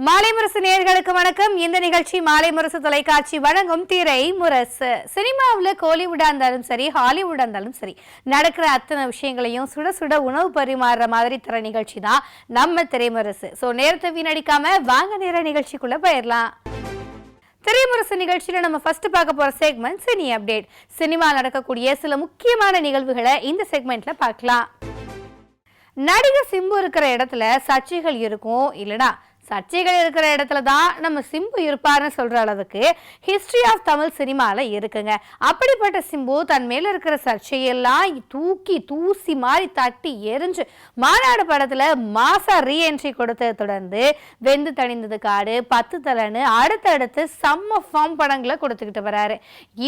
மாலை முரசு நேயர்களுக்கு வணக்கம். இந்த நிகழ்ச்சி மாலை முரசு தொலைக்காட்சி வழங்கும் திரை முரசு. சினிமாவில் கோலிவுட்டா இருந்தாலும் சரி, ஹாலிவுட்டா இருந்தாலும் சரி, நடக்கிற அத்தனை விஷயங்களையும் சுட சுட உணவு பரிமாறுற மாதிரி தர நிகழ்ச்சி தான் நம்ம திரைமுரசு. ஸோ நேரத்தை வீணடிக்காம வாங்க நேர நிகழ்ச்சிக்குள்ள போயிடலாம். திரைமுரசு நிகழ்ச்சியில நம்ம ஃபர்ஸ்ட் பார்க்க போற செக்மெண்ட் சினி அப்டேட். சினிமா நடக்கக்கூடிய சில முக்கியமான நிகழ்வுகளை இந்த செக்மெண்ட்ல பார்க்கலாம். நடிகர் சிம்பு இருக்கிற இடத்துல சர்ச்சைகள் இருக்கும், இல்லைனா சர்ச்சைகள் இருக்கிற இடத்துல தான் நம்ம சிம்பு இருப்பாருன்னு சொல்ற அளவுக்கு ஹிஸ்டரி ஆஃப் தமிழ் சினிமால இருக்குங்க. அப்படிப்பட்ட சிம்பு தன் மேல இருக்கிற சர்ச்சையெல்லாம் தூசி மாதிரி தட்டி எரிஞ்சு மாநாடு படத்துல மாசா ரீஎன்ட்ரி கொடுத்ததை தொடர்ந்து வெந்து தணிந்தது காடு, 10 தலைன்னு அடுத்தடுத்து செம்ம ஃபார்ம் படங்களை கொடுத்துக்கிட்டு வராரு.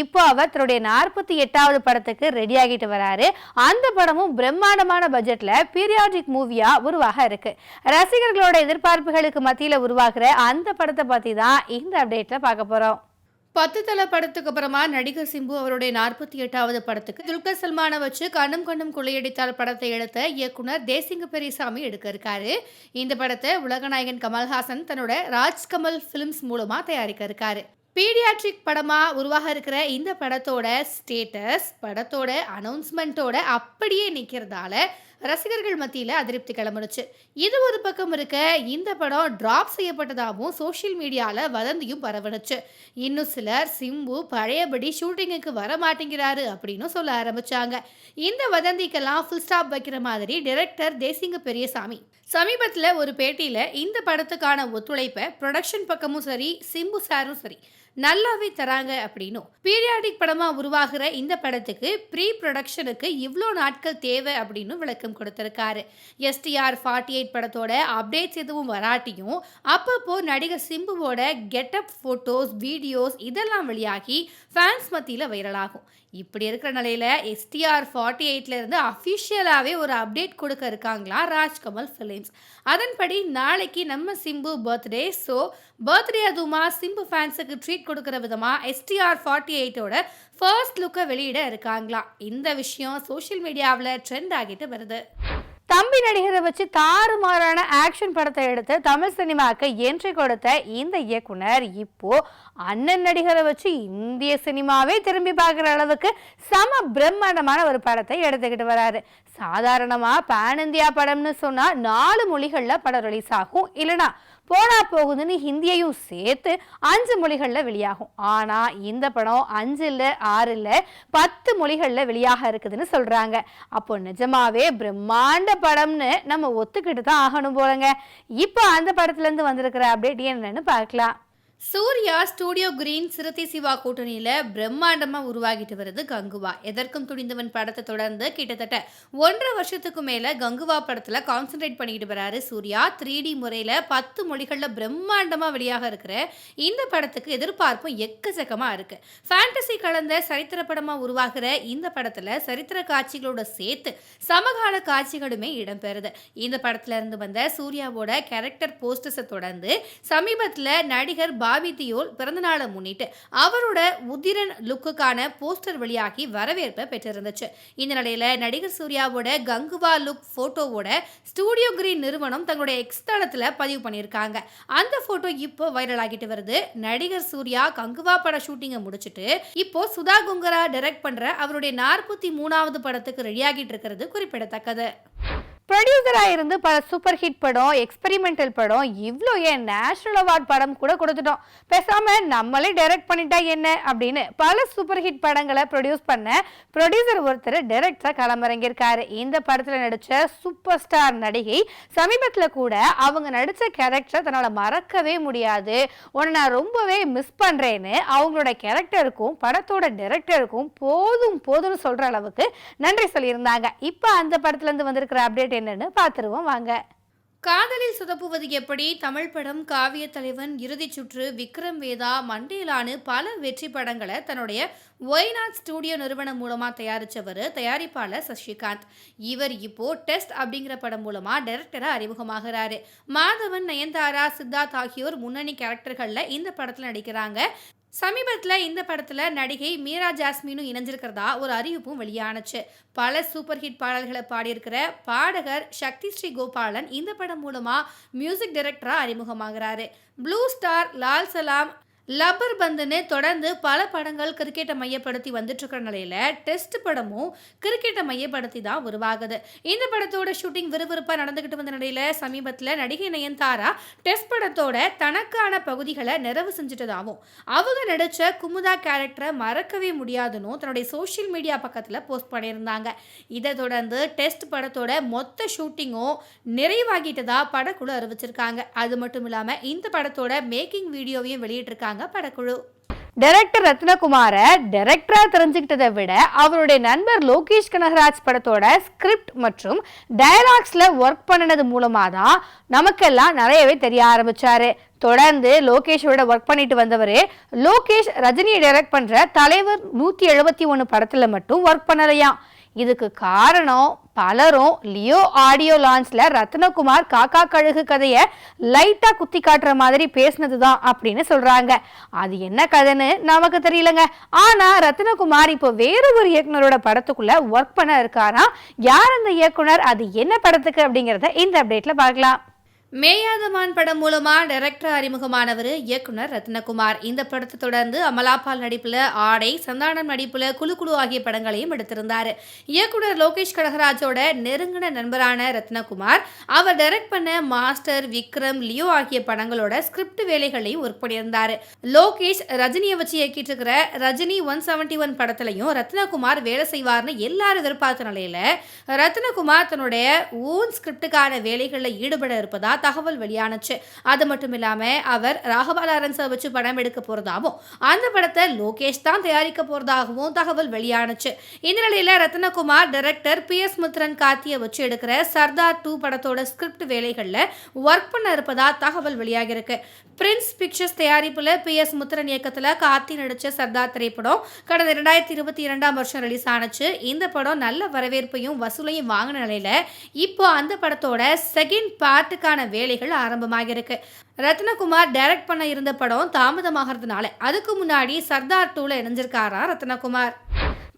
இப்போ அவர் தன்னுடைய 48வது படத்துக்கு ரெடி ஆகிட்டு வராரு. அந்த படமும் பிரம்மாண்டமான பட்ஜெட்ல பீரியாடிக் மூவியா உருவாக இருக்கு. ரசிகர்களோட எதிர்பார்ப்புகளுக்கு மத்தியில உருவாகிற அந்த படத்தை பத்தி தான் இந்த அப்டேட்ல பார்க்க போறோம். 10 தல படத்துக்கு அப்புறமா நடிகர் சிம்பு அவருடைய 48வது படத்துக்கு துல்கர் சல்மானை வச்சு கண்ணும் கண்ணும் கொள்ளையடித்தால் படத்தை எடுத்த இயக்குனர் தேசிங்க பெரியசாமி எடுக்க இருக்காரு. இந்த படத்தை உலகநாயகன் கமல்ஹாசன் தன்னோட ராஜ்கமல் பிலிம்ஸ் மூலமா தயாரிக்க இருக்காரு. பீடியாட்ரிக் படமா உருவாக இருக்கிற இந்த படத்தோட ஸ்டேட்டஸ் படத்தோட அனௌன்ஸ்மெண்ட்டோட அப்படியே நிற்கிறதால ரசிகர்கள் மத்தியில் அதிருப்தி கிளம்பிடுச்சு. இது ஒரு பக்கம் இருக்க, இந்த படம் டிராப் செய்யப்பட்டதாகவும் சோஷியல் மீடியாவில் வதந்தியும் பரவணுச்சு. இன்னும் சிலர் சிம்பு பழையபடி ஷூட்டிங்குக்கு வர மாட்டேங்கிறாரு அப்படின்னு சொல்ல ஆரம்பிச்சாங்க. இந்த வதந்திக்கெல்லாம் ஃபுல் ஸ்டாப் வைக்கிற மாதிரி டைரக்டர் தேசிங்க பெரியசாமி சமீபத்தில் ஒரு பேட்டியில் இந்த படத்துக்கான ஒத்துழைப்பை ப்ரொடக்ஷன் பக்கமும் சரி, சிம்பு சாரும் சரி நல்லாவே தராங்க அப்படின்னும், பீரியாடிக் படமா உருவாகிற இந்த படத்துக்கு ப்ரீ ப்ரொடக்ஷனுக்கு இவ்வளோ நாட்கள் தேவை அப்படின்னு விளக்கம் கொடுத்திருக்காரு. STR 48 படத்தோட அப்டேட்ஸ் எதுவும் வராட்டியும் அப்பப்போ நடிகர் சிம்புவோட கெட்டப் ஃபோட்டோஸ், வீடியோஸ் இதெல்லாம் வெளியாகி ஃபேன்ஸ் மத்தியில் வைரலாகும். இப்படி இருக்கிற நிலையில STR 48 இருந்து அஃபிஷியலாகவே ஒரு அப்டேட் கொடுக்க இருக்காங்களா ராஜ்கமல் ஃபிலிம்ஸ். அதன்படி நாளைக்கு நம்ம சிம்பு பர்த்டே. ஸோ பர்த்டே அதுவுமா சிம்பு ஃபேன்ஸுக்கு ட்ரீட் கொடுக்குற விதமாக STR 48ஓட ஃபர்ஸ்ட் லுக்கை வெளியிட இருக்காங்களா. இந்த விஷயம் சோஷியல் மீடியாவில் ட்ரெண்ட் ஆகிட்டு வருது. தம்பி நடிகரை வச்சு தாறுமாறான ஆக்ஷன் படத்தை எடுத்து தமிழ் சினிமாவுக்கு என்ட்ரி கொடுத்த இந்த இயக்குனர் இப்போ அண்ணன் நடிகரை வச்சு இந்திய சினிமாவே திரும்பி பார்க்குற அளவுக்கு சம பிரம்மாண்டமான ஒரு படத்தை எடுத்துக்கிட்டு வராரு. சாதாரணமா பேன் இந்தியா படம்னு சொன்னா 4 மொழிகள்ல படம் ரிலீஸ் ஆகும், இல்லைனா போனா போகுதுன்னு ஹிந்தியையும் சேர்த்து 5 மொழிகளில் வெளியாகும். ஆனால் இந்த படம் 5 இல்லை 6 இல்லை 10 மொழிகளில் வெளியாக இருக்குதுன்னு சொல்கிறாங்க. அப்போ நிஜமாவே பிரம்மாண்ட படம்னு நம்ம ஒத்துக்கிட்டு தான் ஆகணும் போலங்க. இப்போ அந்த படத்துலேருந்து வந்திருக்கிற அப்டேட் என்னன்னு பார்க்கலாம். சூர்யா ஸ்டூடியோ கிரீன் சிறுத்தை சிவா கூட்டணியில் பிரம்மாண்டமாக உருவாகிட்டு வருது கங்குவா. எதற்கும் துணிந்தவன் படத்தை தொடர்ந்து கிட்டத்தட்ட 1.5 வருஷத்துக்கு மேலே கங்குவா படத்தில் கான்சென்ட்ரேட் பண்ணிக்கிட்டு வராரு சூர்யா. 3D முறையில் 10 மொழிகளில் பிரம்மாண்டமாக வெளியாக இருக்கிற இந்த படத்துக்கு எதிர்பார்ப்பும் எக்கச்சக்கமாக இருக்குது. ஃபேண்டசி கலந்த சரித்திர படமாக உருவாகிற இந்த படத்தில் சரித்திர காட்சிகளோட சேர்த்து சமகால காட்சிகளுமே இடம்பெறுது. இந்த படத்துல இருந்து வந்த சூர்யாவோட கேரக்டர் போஸ்டர்ஸை தொடர்ந்து சமீபத்தில் நடிகர் பாபி தியோல் பிறந்தநாளை முன்னிட்டு அவரோட உதிரன் லுக்குக்கான போஸ்டர் வெளியாகி வரவேற்பை பெற்றிருந்துச்சு. இந்த நிலையில நடிகர் சூர்யாவோட கங்குவா லுக் போட்டோவோட ஸ்டூடியோ கிரீன் நிறுவனம் தங்களுடைய எக்ஸ் தளத்துல பதிவு பண்ணியிருக்காங்க. அந்த போட்டோ இப்போ வைரல் ஆகிட்டு வருது. நடிகர் சூர்யா கங்குவா பட ஷூட்டிங்கை முடிச்சுட்டு இப்போ சுதா குங்கரா டைரக்ட் பண்ற அவருடைய 43வது படத்துக்கு ரெடியாகிட்டு இருக்கிறது குறிப்பிடத்தக்கது. ப்ரொடியூசராக இருந்து பல சூப்பர் ஹிட் படம், எக்ஸ்பெரிமெண்டல் படம், இவ்வளோ ஏன் நேஷனல் அவார்ட் படம் கூட கொடுத்துட்டோம், பேசாமல் நம்மளே டைரக்ட் பண்ணிட்டா என்ன அப்படின்னு பல சூப்பர் ஹிட் படங்களை ப்ரொடியூஸ் பண்ண ப்ரொடியூசர் ஒருத்தர் டைரக்டராக களமிறங்கியிருக்காரு. இந்த படத்தில் நடித்த சூப்பர் ஸ்டார் நடிகை சமீபத்தில் கூட அவங்க நடித்த கேரக்டரை தன்னால் மறக்கவே முடியாது, உன்னை நான் ரொம்பவே மிஸ் பண்ணுறேன்னு அவங்களோட கேரக்டருக்கும் படத்தோட டைரக்டருக்கும் போதும் போதும்னு சொல்கிற அளவுக்கு நன்றி சொல்லியிருந்தாங்க. இப்போ அந்த படத்துலேருந்து வந்திருக்கிற அப்டேட் என்னன்னு பார்த்துருவோம் வாங்க. காதலில் சுதப்புவது எப்படி, தமிழ் படம், காவிய தலைவன், இறுதி சுற்று, விக்ரம் வேதா, மண்டேலான்னு பல வெற்றி படங்களை தன்னுடைய ஒய்நாட் ஸ்டூடியோ நிறுவனம் மூலமாக தயாரித்தவர் தயாரிப்பாளர் சசிகாந்த். இவர் இப்போ டெஸ்ட் அப்படிங்கிற படம் மூலமாக டைரக்டராக அறிமுகமாகிறாரு. மாதவன், நயன்தாரா, சித்தார்த் ஆகியோர் முன்னணி கேரக்டர்களில் இந்த படத்தில் நடிக்கிறாங்க. சமீபத்தில் இந்த படத்தில் நடிகை மீரா ஜாஸ்மினும் இணைஞ்சிருக்கிறதா ஒரு அறிவிப்பும் வெளியானுச்சு. பல சூப்பர் ஹிட் பாடல்களை பாடியிருக்கிற பாடகர் சக்தி ஸ்ரீ கோபாலன் இந்த படம் மூலமாக மியூசிக் டைரக்டராக அறிமுகமாகிறாரு. Blue star, Lal Salaam, rubber பந்துன்னு தொடர்ந்து பல படங்கள் கிரிக்கெட்டை மையப்படுத்தி வந்துட்டு இருக்கிற நிலையில டெஸ்ட் படமும் கிரிக்கெட்டை மையப்படுத்தி தான் உருவாகுது. இந்த படத்தோட ஷூட்டிங் விறுவிறுப்பா நடந்துகிட்டு வந்த நிலையில சமீபத்தில் நடிகை நயன்தாரா டெஸ்ட் படத்தோட தனக்கான பகுதிகளை நிறைவு செஞ்சுட்டதாகவும் அவங்க நடிச்ச குமுதா கேரக்டரை மறக்கவே முடியாதுன்னு தன்னுடைய சோஷியல் மீடியா பக்கத்தில் போஸ்ட் பண்ணியிருந்தாங்க. இதை தொடர்ந்து டெஸ்ட் படத்தோட மொத்த ஷூட்டிங்கும் நிறைவாகிட்டதா படக்குழு அறிவிச்சிருக்காங்க. அது மட்டும் இல்லாம இந்த படத்தோட மேக்கிங் வீடியோவையும் வெளியிட்டிருக்காங்க படக்குழு. டைரக்டர் ரத்னகுமார டைரக்டரா தெரிஞ்சுக்கிட்டதை விட அவருடைய நண்பர் லோகேஷ் கனகராஜ் படத்தோட ஸ்கிரிப்ட் மற்றும் டயலாக்ஸ்ல ஒர்க் பண்ணினது மூலமா தான் நமக்கெல்லாம் நிறையவே தெரிய ஆரம்பிச்சாரு. தொடர்ந்து லோகேஷோட ஒர்க் பண்ணிட்டு வந்தவர் லோகேஷ் ரஜினியை டைரக்ட் பண்ற தலைவர் 171 படத்துல மட்டும் ஒர்க் பண்ணலையாம். இதுக்கு காரணம் பலரும் லியோ ஆடியோ லான்ச்ல ரத்னகுமார் காக்கா கழுகு கதையை லைட்டா குத்தி காட்டுற மாதிரி பேசினதுதான் அப்படின்னு சொல்றாங்க. அது என்ன கதைன்னு நமக்கு தெரியலங்க. ஆனா ரத்னகுமார் இப்போ வேற ஒரு இயக்குனரோட படத்துக்குள்ள ஒர்க் பண்ண இருக்காராம். யார் அந்த இயக்குனர், அது என்ன படத்துக்கு அப்படிங்கறத இந்த அப்டேட்ல பார்க்கலாம். மேயாதமான் படம் மூலமா டைரக்டர் அறிமுகமானவர் இயக்குனர் ரத்னகுமார். இந்த படத்தை தொடர்ந்து அமலாபால் நடிப்புல ஆடை, சந்தானம் நடிப்புல குழு குழு ஆகிய படங்களையும் எடுத்திருந்தார். இயக்குனர் லோகேஷ் கனகராஜோட நெருங்கின நண்பரான ரத்னகுமார் அவர் டைரக்ட் பண்ண மாஸ்டர், விக்ரம், லியோ ஆகிய படங்களோட ஸ்கிரிப்ட் வேலைகளையும் ஒர்க் பண்ணியிருந்தார். லோகேஷ் ரஜினியை வச்சு இயக்கிட்டு இருக்கிற ரஜினி 171 படத்திலையும் ரத்னகுமார் வேலை செய்வார்னு எல்லாரும் எதிர்பார்த்த நிலையில ரத்னகுமார் தன்னுடைய ஓன் ஸ்கிரிப்டுக்கான வேலைகளில் ஈடுபட இருப்பதா தகவல் வெளியானுச்சு. அது மட்டும் இல்லாம அவர் ராகவா லாரன்ஸை வச்சு படம் எடுக்க போறதாகவும் அந்த படத்தை லோகேஷ் தான் தயாரிக்க போறதாகவும் தகவல் வெளியானுச்சு. இந்த நிலையில ரத்னகுமார் டைரக்டர் PS முத்ரன் கார்த்தியை வச்சு எடுக்கிற சர்தார் 2 படத்தோட ஸ்கிரிப்ட் வேலைகள்ல ஒர்க் பண்ண இருப்பதா தகவல் வெளியாகிருக்கு. பிரின்ஸ் பிக்சர்ஸ் தயாரிப்புல PS முத்ரன் இயக்கத்துல கார்த்தி நடிச்ச சர்தார் திரைப்படம் கடந்த 2022 வருஷம் ரிலீஸ் ஆனுச்சு. இந்த படம் நல்ல வரவேற்பையும் வசூலையும் வாங்கின நிலையில இப்போ அந்த படத்தோட செகண்ட் பார்ட்டுக்கான வேலைகள் ஆரம்பமாகிருக்கு. ரத்னகுமார் டைரக்ட் பண்ண இருந்த படம் தாமதமாகிறதுனால அதுக்கு முன்னாடி சர்தார் 2ல இணைஞ்சிருக்காரா ரத்னகுமார்.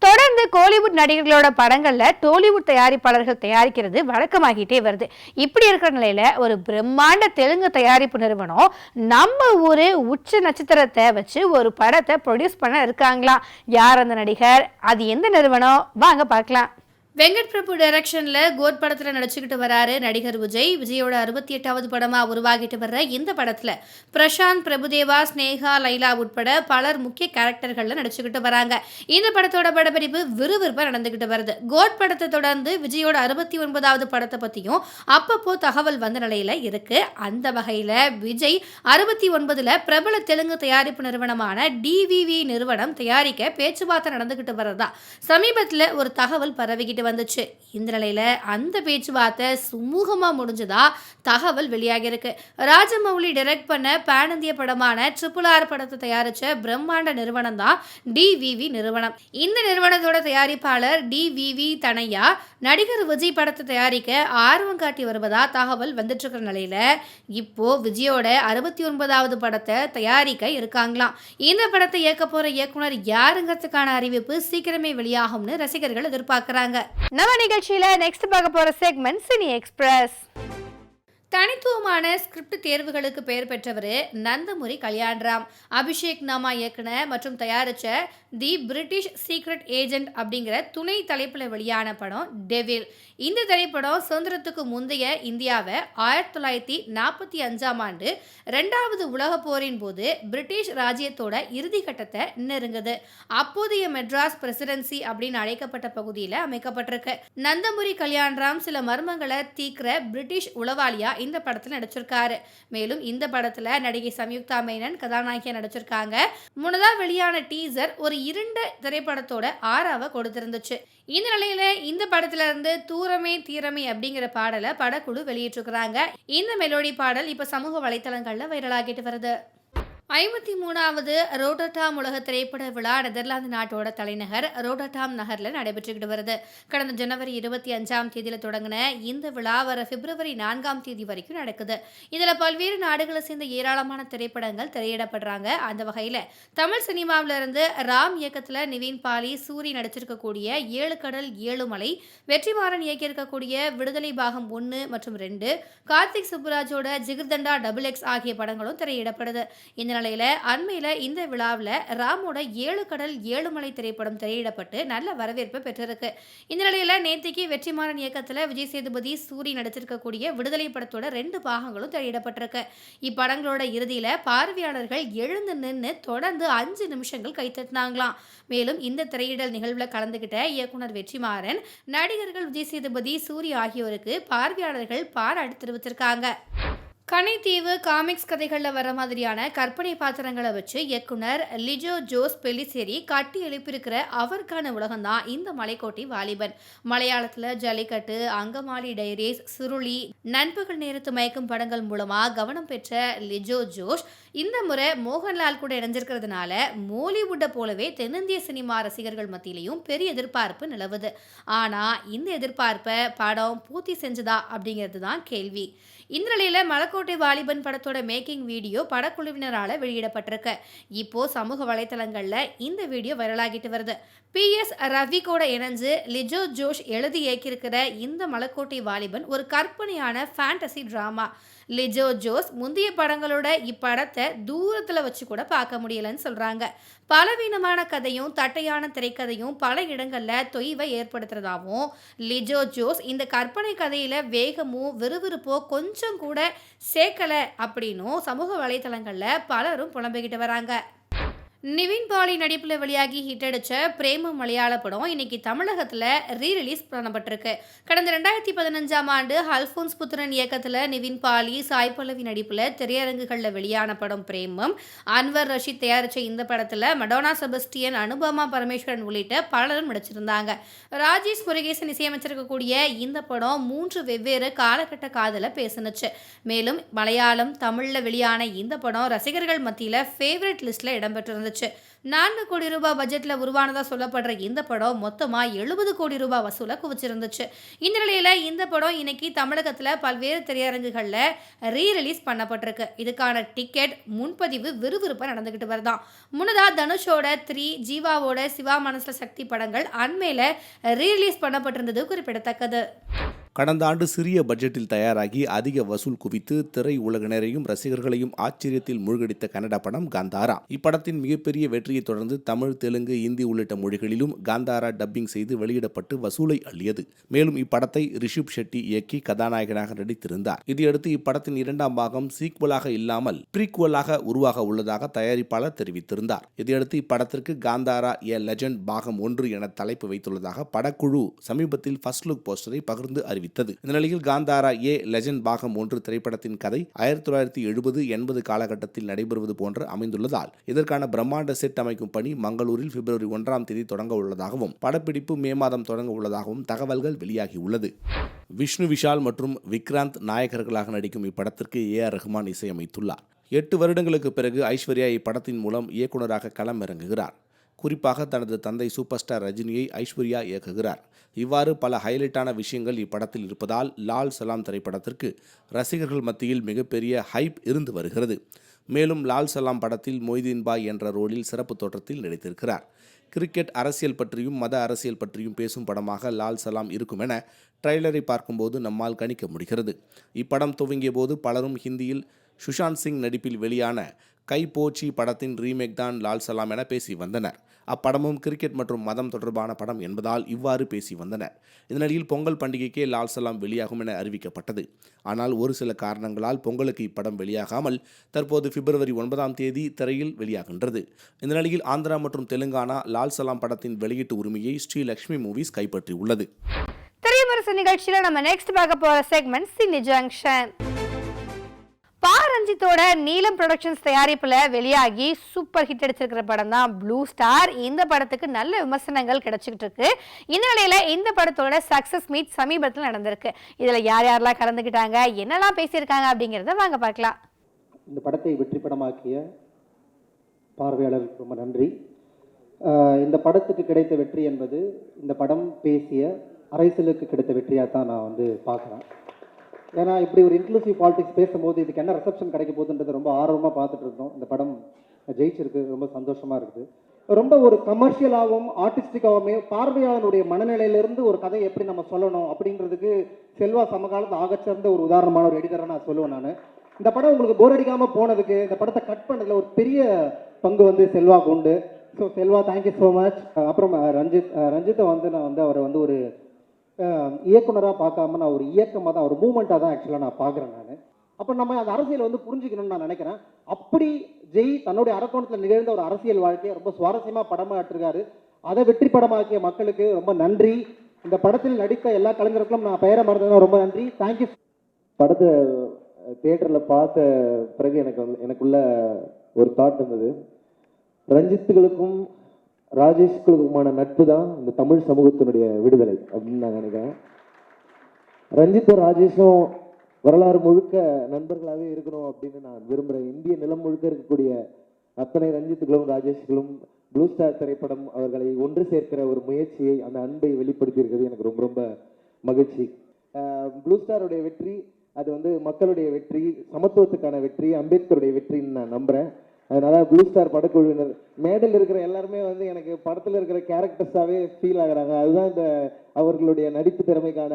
தொடர்ந்து கோலிவுட் நடிகர்களோட படங்கள்ல டோலிவுட் தயாரிப்பாளர்கள் தயாரிக்கிறது வழக்கமாகிட்டே வருது. இப்படி இருக்கிற நிலையில ஒரு பிரம்மாண்ட தெலுங்கு தயாரிப்பு நிறுவனம் நம்ம ஊரு உச்ச நட்சத்திரத்தை வச்சு ஒரு படத்தை ப்ரொடியூஸ் பண்ண இருக்காங்களா. யார் அந்த நடிகர், அது எந்த நிறுவனம், வாங்க பார்க்கலாம். வெங்கட் பிரபு டைரக்ஷன்ல கோட் படத்துல நடிச்சுக்கிட்டு வராரு நடிகர் விஜய். விஜயோட 68வது படமா உருவாகிட்டு வர்ற இந்த படத்துல பிரசாந்த், பிரபுதேவா, ஸ்னேகா, லைலா உட்பட பலர் முக்கிய கேரக்டர்கள்ல நடிச்சுக்கிட்டு வராங்க. இந்த படத்தோட படப்பிடிப்பு விறுவிறுப்பா நடந்துகிட்டு வருது. கோட் படத்தை தொடர்ந்து விஜயோட 69வது படத்தை பத்தியும் அப்பப்போ தகவல் வந்த நிலையில இருக்கு. அந்த வகையில விஜய் 69ல பிரபல தெலுங்கு தயாரிப்பு நிறுவனமான DVV நிறுவனம் தயாரிக்க பேச்சுவார்த்தை நடந்துகிட்டு வரதா சமீபத்துல ஒரு தகவல் பரவிக்கிட்டு வந்துச்சு. இந்த நிலையில அந்த பேச்சுவார்த்தை சுமூகமா முடிஞ்சதா தகவல் வெளியாகிருக்கு. ராஜமௌலி டைரக்ட் பண்ண பேன் இந்திய படமான RRR படத்தை தயாரிச்ச பிரம்மாண்ட நிறுவனம் தான் DVV நிறுவனம். இந்த நிறுவனத்தோட தயாரிப்பாளர் DVV தனையா நடிகர் விஜய் படத்தை தயாரிக்க ஆர்வம் காட்டி வருவதா தகவல் வந்துட்டு இருக்கிற நிலையில இப்போ விஜயோட 69வது படத்தை தயாரிக்க இருக்காங்களாம். இந்த படத்தை இயக்க போற இயக்குனர் யாருங்கிறதுக்கான அறிவிப்பு சீக்கிரமே வெளியாகும்னு ரசிகர்கள் எதிர்பார்க்கிறாங்க. நம்ம நிகழ்ச்சியில நெக்ஸ்ட் பார்க்க போற செக்மெண்ட் சினி எக்ஸ்பிரஸ். தனித்துவமான ஸ்கிரிப்ட் தேர்வுகளுக்கு பெயர் பெற்றவர் நந்தமுரி கல்யாண்ராம். அபிஷேக் நாமா இயக்குன மற்றும் தயாரித்த தி பிரிட்டிஷ் சீக்ரெட் ஏஜென்ட் அப்படிங்கிற துணை தலைப்பில் வெளியான படம் டெவில். இந்த திரைப்படம் சுதந்திரத்துக்கு முந்தைய இந்தியாவை 1945ஆம் ஆண்டு 2வது உலக போரின் போது பிரிட்டிஷ் ராஜ்யத்தோட இறுதி கட்டத்தை நெருங்குது. அப்போதைய மெட்ராஸ் பிரசிடென்சி அப்படின்னு அழைக்கப்பட்ட பகுதியில் அமைக்கப்பட்டிருக்கு. நந்தமுரி கல்யாண்ராம் சில மர்மங்களை தீக்கிற பிரிட்டிஷ் உளவாளியா இந்த படத்துல நடிச்சிருக்காரு. மேலும் இந்த படத்துல நடிகை சம்யுக்தா மேனன் கதாநாயகியா நடிச்சிருக்காங்க. முன்னதா வெளியான டீசர் ஒரு இருண்ட திரைப்படத்தோட ஆறாவை கொடுத்திருந்துச்சு. இந்த நிலையில இந்த படத்துல இருந்து தூரமே தீரமே அப்படிங்கிற பாடலை படக்குழு வெளியிட்டிருக்கிறாங்க. இந்த மெலோடி பாடல் இப்ப சமூக வலைத்தளங்கள்ல வைரலாகிட்டு வருது. 53வது ரோட்டர்டாம் உலக திரைப்பட விழா நெதர்லாந்து நாட்டோட தலைநகர் ரோட்டர்டாம் நகரில் நடைபெற்றுக்கிட்டு வருது. கடந்த ஜனவரி 25ஆம் தேதியில் தொடங்கின இந்த விழா வர பிப்ரவரி 4ஆம் தேதி வரைக்கும் நடக்குது. இதில் பல்வேறு நாடுகளை சேர்ந்த ஏராளமான திரைப்படங்கள் திரையிடப்படுறாங்க. அந்த வகையில் தமிழ் சினிமாவிலிருந்து ராம் இயக்கத்தில் நிவின் பாலி, சூரி நடிச்சிருக்கக்கூடிய 7 கடல் 7 மலை, வெற்றிமாறன் இயக்கியிருக்கக்கூடிய விடுதலை பாகம் 1 மற்றும் 2, கார்த்திக் சுப்புராஜோட ஜிகிர்தண்டா XX ஆகிய படங்களும் திரையிடப்படுது. இந்த நிலையில அண்மையில இந்த விழாவில் ராமோட 7 கடல் 7 மலை திரைப்படம் திரையிடப்பட்டு நல்ல வரவேற்பு பெற்றிருக்கு. இந்த நிலையில நேத்திக்கு வெற்றிமாறன் இயக்கத்தில் விஜய் சேதுபதி, சூரி நடிச்சிருக்கக்கூடிய விடுதலை படத்தோட 2 பாகங்களும் திரையிடப்பட்டிருக்கு. இப்படங்களோட இறுதியில பார்வையாளர்கள் எழுந்து நின்று தொடர்ந்து 5 நிமிஷங்கள் கைத்தட்டினாங்களாம். மேலும் இந்த திரையிடல் நிகழ்வில் கலந்துகிட்ட இயக்குனர் வெற்றிமாறன், நடிகர்கள் விஜய் சேதுபதி, சூரி ஆகியோருக்கு பார்வையாளர்கள் பாராட்டு தெரிவித்திருக்காங்க. கனைத்தீவு காமிக்ஸ் கதைகளில் வர மாதிரியான கற்பனை பாத்திரங்களை வச்சு இயக்குனர் லிஜோ ஜோஸ் பெலிசேரி கட்டி எழுப்பியிருக்கிற அவருக்கான உலகம் தான் இந்த மலைக்கோட்டை வாலிபன். மலையாளத்தில் ஜல்லிக்கட்டு, அங்கமாலி டைரிஸ், சுருளி, நண்பகல் நேரத்து மயக்கும் படங்கள் மூலமா கவனம் பெற்ற லிஜோ ஜோஸ் இந்த முறை மோகன்லால் கூட இணைஞ்சிருக்கிறதுனால மோலிவுட்டை போலவே தென்னிந்திய சினிமா ரசிகர்கள் மத்தியிலையும் பெரிய எதிர்பார்ப்பு நிலவுது. ஆனால் இந்த எதிர்பார்ப்பை படம் பூர்த்தி செஞ்சதா அப்படிங்கிறது தான் கேள்வி. இந்த நிலையில் மலைக்கோட்டை வாலிபன் படத்தோட மேக்கிங் வீடியோ படக்குழுவினரால் வெளியிடப்பட்டிருக்கு. இப்போ சமூக வலைத்தளங்களில் இந்த வீடியோ வைரலாகிட்டு வருது. PS ரவி கூட இணைஞ்சு லிஜோ ஜோஷ் எழுதி இயக்கியிருக்கிற இந்த மலைக்கோட்டை வாலிபன் ஒரு கற்பனையான ஃபேண்டசி டிராமா. லிஜோ ஜோஸ் முந்தைய படங்களோட இப்படத்தை தூரத்தில் வச்சு கூட பார்க்க முடியலன்னு சொல்கிறாங்க. பலவீனமான கதையும் தட்டையான திரைக்கதையும் பல இடங்களில் தொய்வை ஏற்படுத்துறதாகவும், லிஜோ ஜோஸ் இந்த கற்பனை கதையில் வேகமும் விறுவிறுப்போ கொஞ்சம் கூட சேர்க்கலை அப்படின்னும் சமூக வலைத்தளங்களில் பலரும் புலம்பிக்கிட்டு வராங்க. நிவின் பாலி நடிப்பில் வெளியாகி ஹிட் அடித்த பிரேமம் மலையாள படம் இன்னைக்கு தமிழகத்தில் ரீரிலீஸ் பண்ணப்பட்டிருக்கு. கடந்த 2015ஆம் ஆண்டு அல்ஃபோன்ஸ் புத்திரன் இயக்கத்தில் நிவின் பாலி, சாய் பல்லவி நடிப்பில் திரையரங்குகளில் வெளியான படம் பிரேமம். அன்வர் ரஷீத் தயாரித்த இந்த படத்தில் மடோனா செபஸ்டியன், அனுபமா பரமேஸ்வரன் உள்ளிட்ட பலரும் நடிச்சிருந்தாங்க. ராஜேஷ் முருகேசன் இசையமைச்சிருக்கக்கூடிய இந்த படம் 3 வெவ்வேறு காலகட்ட காதலை பேசுனுச்சு. மேலும் மலையாளம், தமிழில் வெளியான இந்த படம் ரசிகர்கள் மத்தியில் ஃபேவரட் லிஸ்ட்டில் இடம்பெற்றிருந்துச்சு. 4 கோடி ரூபாய் பட்ஜெட்ல உருவானதா சொல்லப்படுற இந்த படம் மொத்தமா 70 கோடி ரூபாய் வசூலை குவிச்சிருந்துச்சு. இந்த நிலையில இந்த படம் இன்னைக்கு தமிழகத்துல பல்வேறு திரையரங்குகள்ல ரீரிலீஸ் பண்ணப்பட்டிருக்கு. இதுக்கான டிக்கெட் முன்பதிவு விறுவிறுப்பா நடந்துகிட்டு வருதான். முன்னதா தனுஷோட 3, ஜீவாவோட சிவா மனசுல சக்தி படங்கள் அண்மையில ரீரிலீஸ் பண்ணப்பட்டிருந்தது குறிப்பிடத்தக்கது. கடந்த ஆண்டு சிறிய பட்ஜெட்டில் தயாராகி அதிக வசூல் குவித்து திரை உலகினரையும் ரசிகர்களையும் ஆச்சரியத்தில் மூழ்கடித்த கன்னட படம் காந்தாரா. இப்படத்தின் மிகப்பெரிய வெற்றியை தொடர்ந்து தமிழ், தெலுங்கு, இந்தி உள்ளிட்ட மொழிகளிலும் காந்தாரா டப்பிங் செய்து வெளியிடப்பட்டு வசூலை அள்ளியது. மேலும் இப்படத்தை ரிஷப் ஷெட்டி இயக்கி கதாநாயகனாக நடித்திருந்தார். இதையடுத்து இப்படத்தின் 2ஆம் பாகம் சீக்வலாக இல்லாமல் ப்ரீக்வலாக உருவாக உள்ளதாக தயாரிப்பாளர் தெரிவித்திருந்தார். இதையடுத்து இப்படத்திற்கு காந்தாரா ஏ லெஜண்ட் பாகம் 1 என தலைப்பு வைத்துள்ளதாக படக்குழு சமீபத்தில் ஃபர்ஸ்ட் லுக் போஸ்டரை பகிர்ந்து அறிவித்தது. இந்த நிலையில் காந்தாரா ஏ லெஜண்ட் பாகம் 1 திரைப்படத்தின் கதை 1970-80 காலகட்டத்தில் நடைபெறுவது போன்று அமைந்துள்ளதால் இதற்கான பிரம்மாண்ட செட் அமைக்கும் பணி மங்களூரில் பிப்ரவரி 1ஆம் தேதி தொடங்க உள்ளதாகவும், படப்பிடிப்பு மே மாதம் தொடங்க உள்ளதாகவும் தகவல்கள் வெளியாகியுள்ளது. விஷ்ணு விஷால் மற்றும் விக்ராந்த் நாயகர்களாக நடிக்கும் இப்படத்திற்கு AR ரஹ்மான் இசையமைத்துள்ளார். 8 வருடங்களுக்கு பிறகு ஐஸ்வர்யா இப்படத்தின் மூலம் இயக்குநராக களம் இறங்குகிறார். குறிப்பாக தனது தந்தை சூப்பர் ஸ்டார் ரஜினியை ஐஸ்வர்யா இயக்குகிறார். இவ்வாறு பல ஹைலைட்டான விஷயங்கள் இப்படத்தில் இருப்பதால் லால் சலாம் திரைப்படத்திற்கு ரசிகர்கள் மத்தியில் மிகப்பெரிய ஹைப் இருந்து வருகிறது. மேலும் லால் சலாம் படத்தில் மொய்தீன் பாய் என்ற ரோலில் சிறப்பு தோற்றத்தில் நடித்திருக்கிறார். கிரிக்கெட், அரசியல் பற்றியும் மத அரசியல் பற்றியும் பேசும் படமாக லால் சலாம் இருக்கும் என ட்ரெய்லரை பார்க்கும்போது நம்மால் கணிக்க முடிகிறது. இப்படம் துவங்கிய போது பலரும் ஹிந்தியில் சுஷாந்த் சிங் நடிப்பில் வெளியான கை போச்சி படத்தின் ரீமேக் தான் லால் சலாம் என பேசி வந்தனர். அப்படமும் கிரிக்கெட் மற்றும் மதம் தொடர்பான படம் என்பதால் இவ்வாறு பேசி வந்தனர். இதனிடையில் பொங்கல் பண்டிகைக்கே லால் சலாம் வெளியாகும் என அறிவிக்கப்பட்டது. ஆனால் ஒரு சில காரணங்களால் பொங்கலுக்கு இப்படம் வெளியாகாமல் தற்போது பிப்ரவரி 9ஆம் தேதி திரையில் வெளியாகின்றது. இந்த நிலையில் ஆந்திரா மற்றும் தெலுங்கானா லால் சலாம் படத்தின் வெளியீட்டு உரிமையை ஸ்ரீ லக்ஷ்மி மூவிஸ் கைப்பற்றியுள்ளது. திரைமுரசு நிகழ்ச்சியில நம்ம நெக்ஸ்ட் பார்க்க போற செக்மெண்ட் சினி ஜங்ஷன். ரஞ்சித்தோட நீலம் புரொடக்ஷன்ஸ் தயாரிப்புல வெளியாகி சூப்பர் ஹிட் அடிச்சிருக்கிற படம் தான் ப்ளூ ஸ்டார். இந்த படத்துக்கு நல்ல விமர்சனங்கள் கிடைச்சிட்டு இருக்கு. இந்த நிலையில இந்த படத்தோட சக்சஸ் மீட் சமீபத்தில் நடந்திருக்கு. இதுல யார் யாரெல்லாம் கலந்துக்கிட்டாங்க, என்னெல்லாம் பேசியிருக்காங்க அப்படிங்கிறத வாங்க பார்க்கலாம். இந்த படத்தை வெற்றி படமாக்கிய பார்வையாளருக்கு ரொம்ப நன்றி. இந்த படத்துக்கு கிடைத்த வெற்றி என்பது இந்த படம் பேசிய அரசியலுக்கு கிடைத்த வெற்றியாக தான் நான் வந்து பார்க்குறேன். ஏன்னா இப்படி ஒரு இன்க்ளூசிவ் பாலிடிக்ஸ் பேசும்போது இதுக்கு என்ன ரிசப்ஷன் கிடைக்க போகுதுன்றது ரொம்ப ஆர்வமாக பார்த்துட்டு இருந்தோம். இந்த படம் ஜெயிச்சிருக்கு, ரொம்ப சந்தோஷமாக இருக்குது. ரொம்ப ஒரு கமர்ஷியலாகவும் ஆர்டிஸ்டிக்காகவுமே பார்வையாளனுடைய மனநிலையிலிருந்து ஒரு கதையை எப்படி நம்ம சொல்லணும் அப்படின்றதுக்கு செல்வா சமகாலத்தில் ஆகச்சிறந்த ஒரு உதாரணமான ஒரு எடிட்டரை நான் சொல்லுவேன். நான் இந்த படம் உங்களுக்கு போர் அடிக்காமல் போனதுக்கு, இந்த படத்தை கட் பண்ணதில் ஒரு பெரிய பங்கு வந்து செல்வாக்கு உண்டு. So Selva, thank you so much. அப்புறம் ரஞ்சித்தை வந்து நான் வந்து அவரை வந்து ஒரு இயக்குனராக பார்க்காம நான் ஒரு இயக்கமாக தான், ஒரு மூமெண்ட்டாக தான் ஆக்சுவலாக நான் பார்க்குறேன். நான் அப்போ நம்ம அந்த அரசியலை வந்து புரிஞ்சுக்கணும்னு நான் நினைக்கிறேன். அப்படி ஜெய் தன்னுடைய அரக்கோணத்தில் நிகழ்ந்த ஒரு அரசியல் வாழ்க்கையை ரொம்ப சுவாரஸ்யமாக படமாக எடுத்திருக்காரு. அதை வெற்றி படமாக்கிய மக்களுக்கு ரொம்ப நன்றி. இந்த படத்தில் நடித்த எல்லா கலைஞர்களுக்கும் நான் பெயரை மறந்ததுனா ரொம்ப நன்றி. தேங்க்யூ. படத்தை தியேட்டரில் பார்த்த பிறகு எனக்குள்ள ஒரு தாட் இருந்தது. ரஞ்சித்துகளுக்கும் ராஜேஷ்களுக்குமான நட்பு தான் இந்த தமிழ் சமூகத்தினுடைய விடுதலை அப்படின்னு நான் நினைக்கிறேன். ரஞ்சித்தும் ராஜேஷும் வரலாறு முழுக்க நண்பர்களாகவே இருக்கணும் அப்படின்னு நான் விரும்புகிறேன். இந்திய நிலம் முழுக்க இருக்கக்கூடிய அத்தனை ரஞ்சித்துகளும் ராஜேஷ்களும் ப்ளூ ஸ்டார் திரைப்படம் அவர்களை ஒன்று சேர்க்கிற ஒரு முயற்சியை, அந்த அன்பை வெளிப்படுத்தி இருக்கிறது எனக்கு ரொம்ப ரொம்ப மகிழ்ச்சி. ப்ளூ ஸ்டாருடைய வெற்றி அது வந்து மக்களுடைய வெற்றி, சமத்துவத்துக்கான வெற்றி, அம்பேத்கருடைய வெற்றின்னு நான் நம்புகிறேன். அதனால ப்ளூ ஸ்டார் படக்குழுவினர் மேடையில் இருக்கிற எல்லாருமே வந்து எனக்கு படத்தில் இருக்கிற கேரக்டர்ஸாகவே ஃபீல் ஆகுறாங்க. அதுதான் இந்த அவர்களுடைய நடிப்பு திறமைக்கான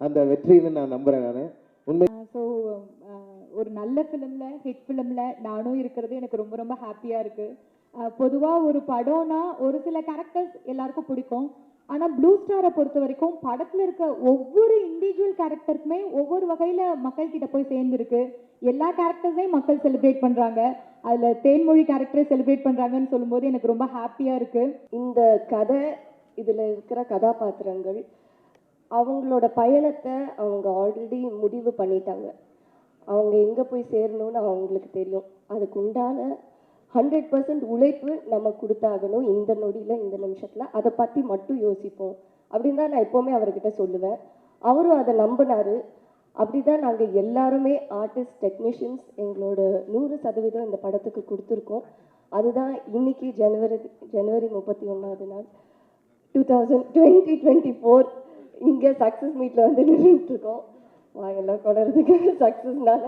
அந்த வெற்றின்னு நான் நம்புகிறேன். நான் உண்மை. ஸோ ஒரு நல்ல ஃபிலிமில், ஹிட் ஃபிலிமில் நானும் இருக்கிறது எனக்கு ரொம்ப ரொம்ப ஹாப்பியாக இருக்குது. பொதுவாக ஒரு படம்னா ஒரு சில கேரக்டர்ஸ் எல்லாருக்கும் பிடிக்கும். ஆனால் ப்ளூ ஸ்டாரை பொறுத்த வரைக்கும் படத்தில் இருக்க ஒவ்வொரு இண்டிவிஜுவல் கேரக்டருக்குமே ஒவ்வொரு வகையில் மக்கள்கிட்ட போய் சேர்ந்துருக்கு. எல்லா கேரக்டர்ஸையும் மக்கள் செலிப்ரேட் பண்ணுறாங்க. அதில் தேன்மொழி கேரக்டரை செலிப்ரேட் பண்ணுறாங்கன்னு சொல்லும்போது எனக்கு ரொம்ப ஹாப்பியாக இருக்குது. இந்த கதை, இதில் இருக்கிற கதாபாத்திரங்கள், அவங்களோட பயணத்தை அவங்க ஆல்ரெடி முடிவு பண்ணிட்டாங்க. அவங்க எங்கே போய் சேரணும்னு அவங்களுக்கு தெரியும். அதுக்கு உண்டான 100% உழைப்பு நம்ம கொடுத்தாகணும். இந்த நொடியில், இந்த நிமிஷத்தில் அதை பற்றி மட்டும் யோசிப்போம் அப்படின்னு தான் நான் எப்போவுமே அவர்கிட்ட சொல்லுவேன். அவரும் அதை நம்பினார். அப்படி தான் நாங்கள் எல்லாருமே ஆர்டிஸ்ட், டெக்னீஷியன்ஸ் எங்களோட 100% இந்த படத்துக்கு கொடுத்துருக்கோம். அதுதான் இன்னைக்கு ஜனவரி 31ஆவது நாள் 2024 இங்கே சக்ஸஸ் மீட்டில் வந்து நின்றுட்டுருக்கோம். வாங்கெல்லாம் கொடறதுக்கு சக்ஸஸ்னால.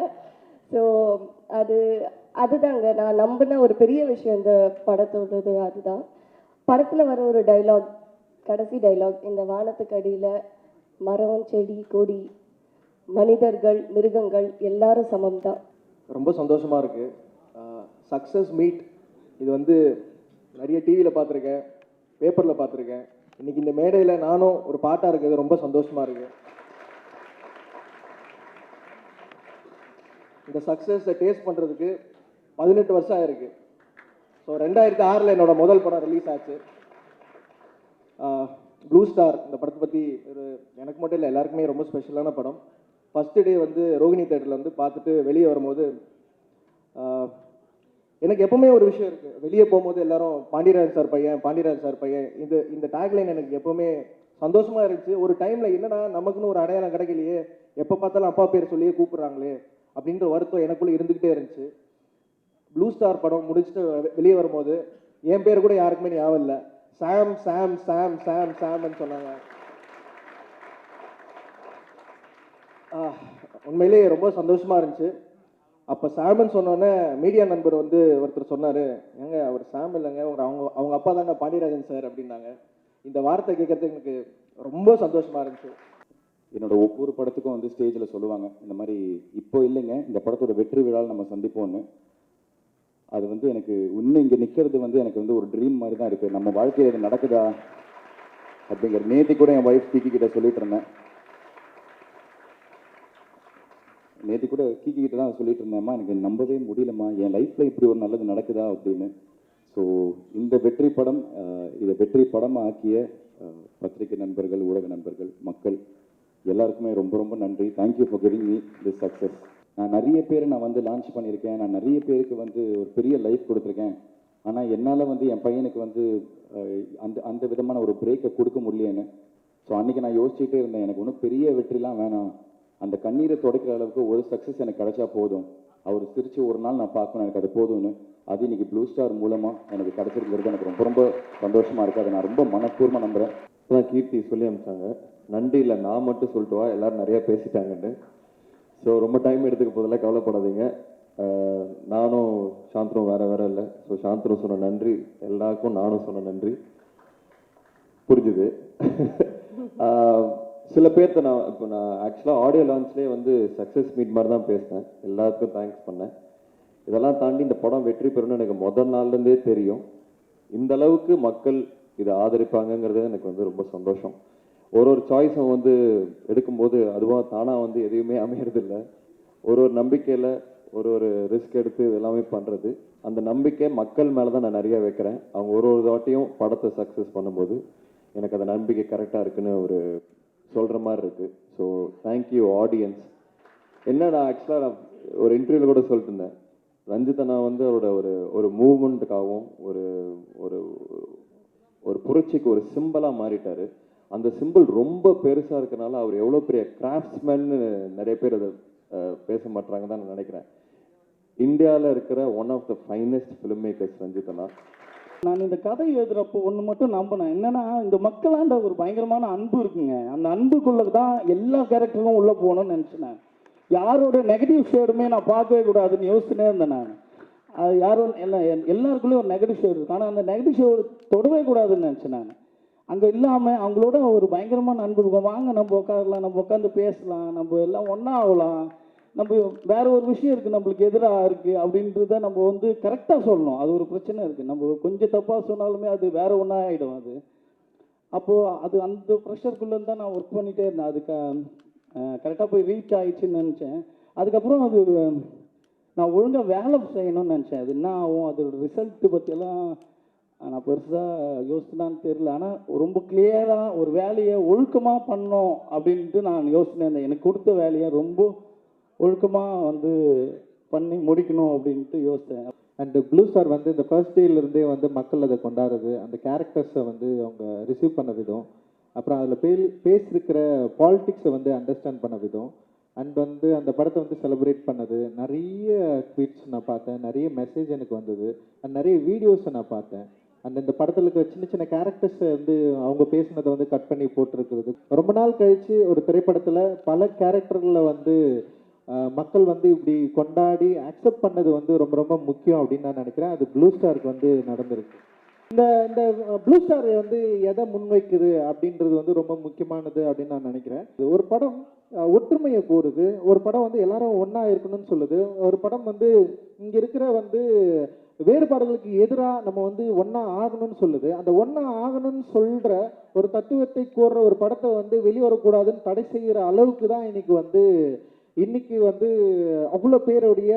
ஸோ அதுதாங்க நான் நம்பின ஒரு பெரிய விஷயம் இந்த படத்தோடது. அதுதான் படத்தில் வர ஒரு டைலாக், கடைசி டைலாக், இந்த வானத்துக்கு அடியில் மரம், செடி, கொடி, மனிதர்கள், மிருகங்கள் எல்லாரும் சமம் தான். ரொம்ப சந்தோஷமாக இருக்குது. சக்ஸஸ் மீட் இது வந்து நிறைய டிவியில் பார்த்துருக்கேன், பேப்பரில் பார்த்துருக்கேன். இன்றைக்கி இந்த மேடையில் நானும் ஒரு பாட்டாக இருக்குது, ரொம்ப சந்தோஷமாக இருக்குது. இந்த சக்ஸஸை டேஸ்ட் பண்ணுறதுக்கு 18 வருஷம் ஆயிருக்கு. ஸோ 2006 என்னோட முதல் படம் ரிலீஸ் ஆச்சு, ப்ளூ ஸ்டார். இந்த படத்தை பற்றி எனக்கு மட்டும் இல்லை, எல்லாருக்குமே ரொம்ப ஸ்பெஷலான படம். ஃபஸ்ட்டு டே வந்து ரோகிணி தேட்டரில் வந்து பார்த்துட்டு வெளியே வரும்போது எனக்கு எப்போவுமே ஒரு விஷயம் இருக்குது. வெளியே போகும்போது எல்லாரும் பாண்டியராஜ் சார் பையன் இந்த டேக்லைன் எனக்கு எப்போவுமே சந்தோஷமாக இருந்துச்சு. ஒரு டைமில் என்னடா நமக்குன்னு ஒரு அடையாளம் கிடைக்கலையே, எப்போ பார்த்தாலும் அப்பா பேர் சொல்லியே கூப்பிட்றாங்களே அப்படின்ற வருத்தம் எனக்குள்ளே இருந்துக்கிட்டே இருந்துச்சு. ப்ளூ ஸ்டார் படம் முடிச்சுட்டு வெளியே வரும்போது என் பேர் கூட யாருக்குமே ஞாபகம் இல்லை. சாம் சாம் சாம் சாம் சாம்னு சொன்னாங்க. உண்மையிலேயே ரொம்ப சந்தோஷமாக இருந்துச்சு. அப்போ சாம்னு சொன்னோன்னே மீடியா நண்பர் வந்து ஒருத்தர் சொன்னார், ஏங்க அவர் சாம் இல்லைங்க, அவங்க அப்பா தாங்க பாண்டியராஜன் சார் அப்படின்னாங்க. இந்த வார்த்தை கேட்கறதுக்கு எனக்கு ரொம்ப சந்தோஷமாக இருந்துச்சு. என்னோட ஒவ்வொரு படத்துக்கும் வந்து ஸ்டேஜில் சொல்லுவாங்க, இந்த மாதிரி இப்போ இல்லைங்க, இந்த படத்தோட வெற்றி விழாவில் நம்ம சந்திப்போம்னு. அது வந்து எனக்கு இன்னும் இங்கே நிற்கிறது வந்து எனக்கு வந்து ஒரு ட்ரீம் மாதிரி தான் இருக்குது. நம்ம வாழ்க்கையில் இது நடக்குதா அப்படிங்கிற நேற்று கூட என் ஒய்ஃப் கீக்கி கிட்ட சொல்லிட்டு இருந்தேன். நேற்று கூட கீக்கி கிட்ட தான் சொல்லிட்டு இருந்தேம்மா, எனக்கு நம்பவே முடியலம்மா, என் லைஃப்பில் இப்படி ஒரு நல்லது நடக்குதா அப்படின்னு. ஸோ இந்த வெற்றி படம், இதை வெற்றி படமாக ஆக்கிய பத்திரிகை நண்பர்கள், ஊடக நண்பர்கள், மக்கள் எல்லாருக்குமே ரொம்ப ரொம்ப நன்றி. Thank you for giving me this success. நான் நிறைய பேரை வந்து லான்ச் பண்ணியிருக்கேன், நான் நிறைய பேருக்கு வந்து ஒரு பெரிய லைஃப் கொடுத்துருக்கேன். ஆனால் என்னால் வந்து என் பையனுக்கு வந்து அந்த விதமான ஒரு பிரேக்கை கொடுக்க முடியலன்னு. ஸோ அன்றைக்கி நான் யோசிச்சுட்டே இருந்தேன், எனக்கு ஒன்றும் பெரிய வெற்றிலாம் வேணாம், அந்த கண்ணீரை துடைக்கிற அளவுக்கு ஒரு சக்ஸஸ் எனக்கு கிடைச்சா போதும், அவர் சிரித்து ஒரு நாள் நான் பார்க்கணும், எனக்கு அது போதும்னு. அது இன்னைக்கு ப்ளூ ஸ்டார் மூலமாக எனக்கு கிடச்சிருக்கிறது எனக்கு ரொம்ப ரொம்ப சந்தோஷமாக இருக்குது. அதை நான் ரொம்ப மனப்பூர்வமாக நம்புகிறேன். இப்போதான் கீர்த்தி சொல்லி அனுப்பிச்சாங்க, நன்றி இல்லை நான் மட்டும் சொல்லிட்டு வா, எல்லாரும் நிறையா பேசிட்டாங்கன்னு. ஸோ ரொம்ப டைம் எடுத்துக்க போதெல்லாம் கவலைப்படாதீங்க. நானும் சாந்தரும் வேற இல்லை. ஸோ சாந்தரும் சொன்ன நன்றி எல்லாருக்கும் நானும் சொன்ன நன்றி புரிஞ்சுது. சில பேர்த்த நான் ஆக்சுவலாக ஆடியோ லான்ச்லேயே வந்து சக்ஸஸ் மீட் மாதிரி தான் பேசினேன், எல்லாருக்கும் தேங்க்ஸ் பண்ணேன். இதெல்லாம் தாண்டி இந்த படம் வெற்றி பெறணும்னு எனக்கு முதல் நாள்லேருந்தே தெரியும். இந்த அளவுக்கு மக்கள் இதை ஆதரிப்பாங்கங்கிறது எனக்கு வந்து ரொம்ப சந்தோஷம். ஒரு சாய்ஸும் வந்து எடுக்கும்போது அதுவாக தானாக வந்து எதையுமே அமையறதில்லை. ஒரு நம்பிக்கையில் ஒரு ரிஸ்க் எடுத்து எல்லாமே பண்ணுறது, அந்த நம்பிக்கை மக்கள் மேலே தான் நான் நிறையா வைக்கிறேன். அவங்க ஒரு தாட்டியும் படத்தை சக்ஸஸ் பண்ணும்போது எனக்கு அந்த நம்பிக்கை கரெக்டாக இருக்குன்னு சொல்கிற மாதிரி இருக்குது. So thank you audience. என்ன நான் ஆக்சுவலாக ஒரு இன்டர்வியூவில் கூட சொல்லிட்டு இருந்தேன், ரஞ்சித் வந்து அவரோட ஒரு மூவ்மெண்ட்டுக்காகவும் ஒரு புரட்சிக்கு ஒரு சிம்பிளாக மாறிட்டார். அந்த சிம்பிள் ரொம்ப பெருசாக இருக்கிறனால அவர் எவ்வளோ பெரிய கிராஃப்ட்ஸ்மேன்னு நிறைய பேர் அதை பேச மாட்டாங்க தான் நான் நினைக்கிறேன். இந்தியாவில் இருக்கிற one of the finest film makers Ranjith அண்ணா. நான் இந்த கதை எழுதுறப்போ ஒன்று மட்டும் நம்பினேன், என்னன்னா இந்த மக்களாண்ட ஒரு பயங்கரமான அன்பு இருக்குங்க. அந்த அன்புக்குள்ள தான் எல்லா கேரக்டரும் உள்ளே போகணும்னு நினச்சினேன். யாரோட நெகட்டிவ் ஷேடுமே நான் பார்க்கவே கூடாதுன்னு யோசிச்சுனே இருந்தேன் நான். அது யாரும் எல்லாருக்குள்ளேயும் ஒரு நெகட்டிவ் ஷேடு இருக்கு, ஆனால் அந்த நெகட்டிவ் ஷேடு தொடவே கூடாதுன்னு நினச்சேன் நான். அங்கே இல்லாமல் அவங்களோட ஒரு பயங்கரமான அன்பு இருக்கும். வாங்க நம்ம உட்காரலாம், நம்ம உட்காந்து பேசலாம், நம்ம எல்லாம் ஒன்றா ஆகலாம், நம்ம வேற ஒரு விஷயம் இருக்குது நம்மளுக்கு எதிராக இருக்குது அப்படின்றத நம்ம வந்து கரெக்டாக சொல்லணும். அது ஒரு பிரச்சனை இருக்குது, நம்ம கொஞ்சம் தப்பாக சொன்னாலுமே அது வேற ஒன்றா ஆகிடும். அது அப்போது அந்த ப்ரெஷருக்குள்ளே தான் நான் ஒர்க் பண்ணிகிட்டே இருந்தேன். அதுக்கு கரெக்டாக போய் ரீச் ஆகிடுச்சின்னு நினச்சேன். அதுக்கப்புறம் நான் ஒழுங்காக வேலை செய்யணும்னு நினச்சேன். அது என்ன ஆகும், அதோட ரிசல்ட்டு பற்றியெல்லாம் நான் பெருசாக யோசிச்சுனான்னு தெரியல. ஆனால் ரொம்ப கிளியராக ஒரு வேலையை ஒழுக்கமாக பண்ணோம் அப்படின்ட்டு நான் யோசிச்சுனே இருந்தேன். எனக்கு கொடுத்த வேலையை ரொம்ப ஒழுக்கமாக பண்ணி முடிக்கணும் அப்படின்ட்டு யோசித்தேன். அண்டு ப்ளூ ஸ்டார் இந்த ஃபர்ஸ்ட் டேலேருந்தே மக்கள் அதை கொண்டாடுறது, அந்த கேரக்டர்ஸை அவங்க ரிசீவ் பண்ண விதம், அப்புறம் அதில் பேசியிருக்கிற பாலிட்டிக்ஸை அண்டர்ஸ்டாண்ட் பண்ண விதம், அண்ட் அந்த படத்தை செலிப்ரேட் பண்ணது, நிறைய ட்வீட்ஸ் நான் பார்த்தேன், நிறைய மெசேஜ் எனக்கு வந்தது, அண்ட் நிறைய வீடியோஸை நான் பார்த்தேன். அண்ட் இந்த படத்தில் இருக்கிற சின்ன சின்ன கேரக்டர்ஸை அவங்க பேசினதை கட் பண்ணி போட்டிருக்கிறது. ரொம்ப நாள் கழித்து ஒரு திரைப்படத்தில் பல கேரக்டர்களில் மக்கள் இப்படி கொண்டாடி அக்செப்ட் பண்ணது ரொம்ப ரொம்ப முக்கியம் அப்படின்னு நான் நினைக்கிறேன். அது ப்ளூ ஸ்டாருக்கு நடந்திருக்கு. இந்த ப்ளூ ஸ்டார் எதை முன்வைக்குது அப்படின்றது ரொம்ப முக்கியமானது அப்படின்னு நான் நினைக்கிறேன். ஒரு படம் ஒற்றுமையை கோருது, ஒரு படம் எல்லாரும் ஒன்றா இருக்கணும்னு சொல்லுது, ஒரு படம் இங்கே இருக்கிற வேறுபாடுகளுக்கு எதிராக நம்ம ஒன்றா ஆகணும்னு சொல்லுது. அந்த ஒன்றா ஆகணும்னு சொல்கிற ஒரு தத்துவத்தை கோர்ற ஒரு படத்தை வெளிவரக்கூடாதுன்னு தடை செய்கிற அளவுக்கு தான் இன்னைக்கு அவ்வளோ பேருடைய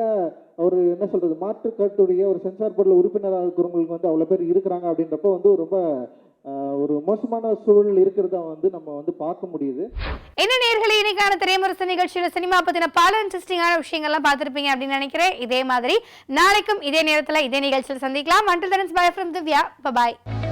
ஒரு என்ன சொல்கிறது மாற்று கருத்துடைய ஒரு சென்சார் போர்டில் உறுப்பினராக இருக்கிறவங்களுக்கு அவ்வளோ பேர் இருக்கிறாங்க. அப்படின்றப்போ ரொம்ப ஒரு மோசமான சூழல் இருக்கிறத நம்ம பார்க்க முடியுது. என்ன நேயர்களே, இன்னைக்கான திரைமுரசு நிகழ்ச்சியில சினிமா பத்தின பல இன்ட்ரெஸ்டிங்கான விஷயங்கள்லாம் பார்த்துருப்பீங்க அப்படின்னு நினைக்கிறேன். இதே மாதிரி நாளைக்கும் இதே நேரத்தில் இதே நிகழ்ச்சியில் சந்திக்கலாம். Until then, bye from Divya. Bye bye.